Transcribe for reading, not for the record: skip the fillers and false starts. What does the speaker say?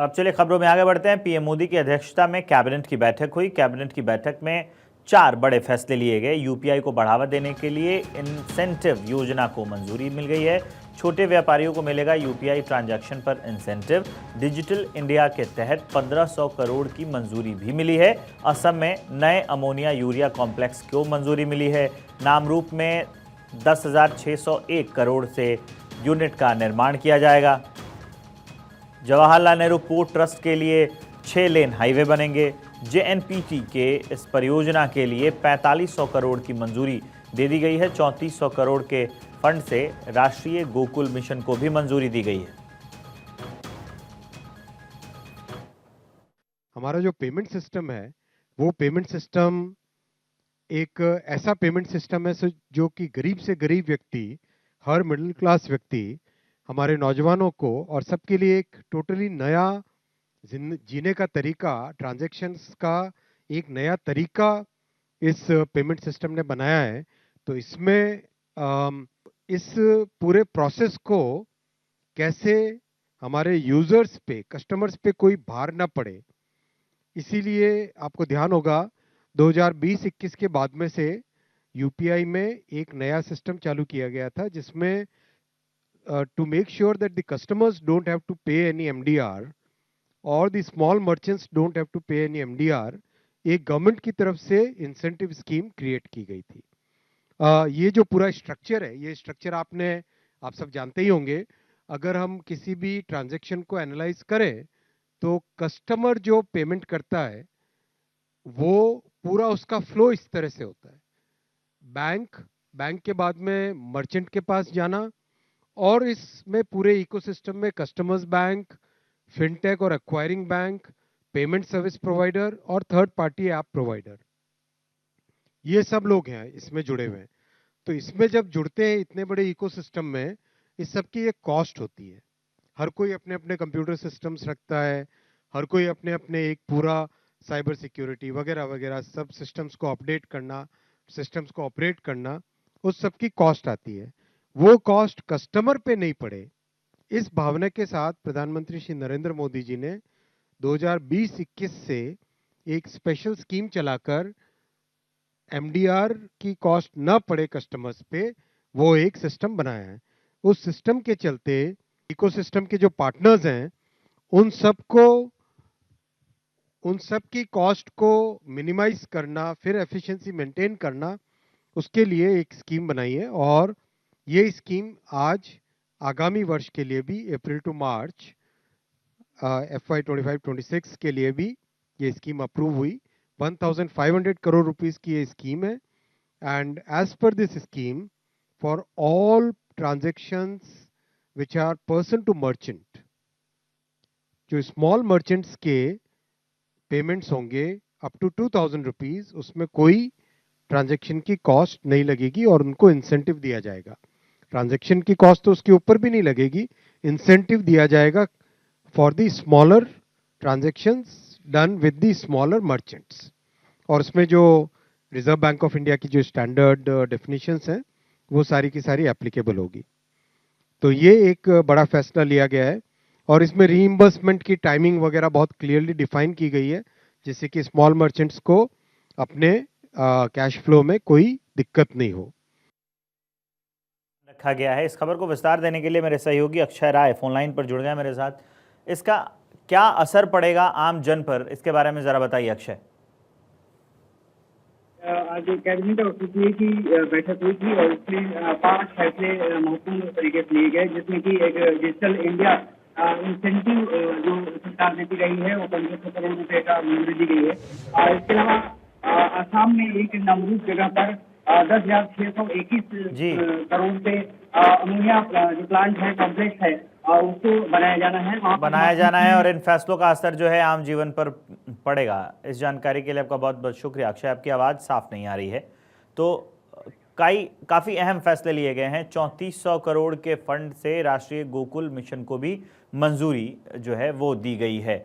अब चलिए खबरों में आगे बढ़ते हैं। पीएम मोदी की अध्यक्षता में कैबिनेट की बैठक हुई। कैबिनेट की बैठक में 4 बड़े फैसले लिए गए। यूपीआई को बढ़ावा देने के लिए इंसेंटिव योजना को मंजूरी मिल गई है। छोटे व्यापारियों को मिलेगा यूपीआई ट्रांजैक्शन पर इंसेंटिव। डिजिटल इंडिया के तहत 1500 करोड़ की मंजूरी भी मिली है। असम में नए अमोनिया यूरिया कॉम्प्लेक्स को मंजूरी मिली है। नामरूप में 10,601 करोड़ से यूनिट का निर्माण किया जाएगा। जवाहरलाल नेहरू पोर्ट ट्रस्ट के लिए 6 लेन हाईवे बनेंगे। जेएनपीटी के इस परियोजना के लिए 4500 करोड़ की मंजूरी दे दी गई है। 3400 करोड़ के फंड से राष्ट्रीय गोकुल मिशन को भी मंजूरी दी गई है। हमारा जो पेमेंट सिस्टम है वो पेमेंट सिस्टम एक ऐसा पेमेंट सिस्टम है जो कि गरीब से गरीब व्यक्ति, हर मिडिल क्लास व्यक्ति, हमारे नौजवानों को और सबके लिए एक टोटली नया जीने का तरीका, ट्रांजैक्शंस का एक नया तरीका इस पेमेंट सिस्टम ने बनाया है। तो इसमें इस पूरे प्रोसेस को कैसे हमारे यूजर्स पे, कस्टमर्स पे कोई भार ना पड़े, इसीलिए आपको ध्यान होगा 2020-21 के बाद में से यूपीआई में एक नया सिस्टम चालू किया गया था जिसमें to make sure that the customers don't have to pay any MDR or the small merchants don't have to pay any MDR, एक गवर्नमेंट की तरफ से इंसेंटिव स्कीम क्रिएट की गई थी। ये जो पूरा स्ट्रक्चर है, ये स्ट्रक्चर आप सब जानते ही होंगे। अगर हम किसी भी ट्रांजैक्शन को एनालाइज करें तो कस्टमर जो पेमेंट करता है वो पूरा उसका फ्लो इस तरह से होता है। बैंक के बाद में मर्चेंट के पास जाना, और इसमें पूरे इकोसिस्टम में कस्टमर्स बैंक, फिनटेक और acquiring bank, payment service provider और थर्ड पार्टी ऐप प्रोवाइडर, ये सब लोग हैं इसमें जुड़े हुए हैं। तो इसमें जब जुड़ते हैं इतने बड़े इकोसिस्टम में, इस सब की एक कॉस्ट होती है। हर कोई अपने अपने कंप्यूटर सिस्टम्स रखता है, हर कोई अपने अपने एक पूरा साइबर सिक्योरिटी वगैरह वगैरह सब सिस्टम्स को अपडेट करना, सिस्टम्स को ऑपरेट करना, उस सब की कॉस्ट आती है। वो कॉस्ट कस्टमर पे नहीं पड़े, इस भावना के साथ प्रधानमंत्री श्री नरेंद्र मोदी जी ने 2020-21 से एक स्पेशल स्कीम चलाकर एमडीआर की कॉस्ट न पड़े कस्टमर्स पे, वो एक सिस्टम बनाया है। उस सिस्टम के चलते इकोसिस्टम के जो पार्टनर्स हैं उन सब की कॉस्ट को मिनिमाइज करना, फिर एफिशिएंसी मेंटेन करना, उसके लिए एक स्कीम बनाई है। और ये स्कीम आज आगामी वर्ष के लिए भी, अप्रैल टू मार्च FY 25-26 के लिए भी ये स्कीम अप्रूव हुई। 1500 करोड़ रुपीस की ये स्कीम है। And as per this scheme, for all transactions which are person to merchant, जो स्मॉल मर्चेंट्स के पेमेंट्स होंगे अप टू 2000 रुपीज, उसमें कोई ट्रांजैक्शन की कॉस्ट नहीं लगेगी और उनको इंसेंटिव दिया जाएगा। ट्रांजैक्शन की कॉस्ट तो उसके ऊपर भी नहीं लगेगी, इंसेंटिव दिया जाएगा for the smaller transactions done with the smaller merchants. और उसमें जो रिजर्व बैंक ऑफ इंडिया की जो स्टैंडर्ड डेफिनेशंस हैं वो सारी की सारी एप्लीकेबल होगी। तो ये एक बड़ा फैसला लिया गया है और इसमें रीइंबर्समेंट की टाइमिंग वगैरह बहुत क्लियरली डिफाइन की गई है, जिससे कि स्मॉल मर्चेंट्स को अपने कैश फ्लो में कोई दिक्कत नहीं हो। रखा गया है। इस खबर को विस्तार देने के लिए मेरे सहयोगी अक्षय राय फोनलाइन पर जुड़ गए मेरे साथ। इसका क्या असर पड़ेगा आम जन पर, इसके बारे में जरा बताइए अक्षय। आज कैबिनेट ऑफिस की बैठक हुई थी और इसमें 5 फैसले महत्वपूर्ण तरीके से लिए गए, जिसमें कि एक डिजिटल इंडिया इंसेंटिव जो सरकार देती रही है वो 1500 करोड़ रुपए का मंजूरी दी गई है। इसके अलावा असम में एक नामरूप जगह पर 10,621 करोड़ से अमोनिया जो प्लांट है, कॉम्प्लेक्स है, उसको बनाया जाना है और इन फैसलों का असर जो है आम जीवन पर पड़ेगा। इस जानकारी के लिए आपका बहुत बहुत शुक्रिया अक्षय। आपकी आवाज़ साफ नहीं आ रही है। तो काफ़ी अहम फैसले लिए गए हैं। 3400 करोड़ के फंड से राष्ट्रीय गोकुल मिशन को भी मंजूरी जो है वो दी गई है।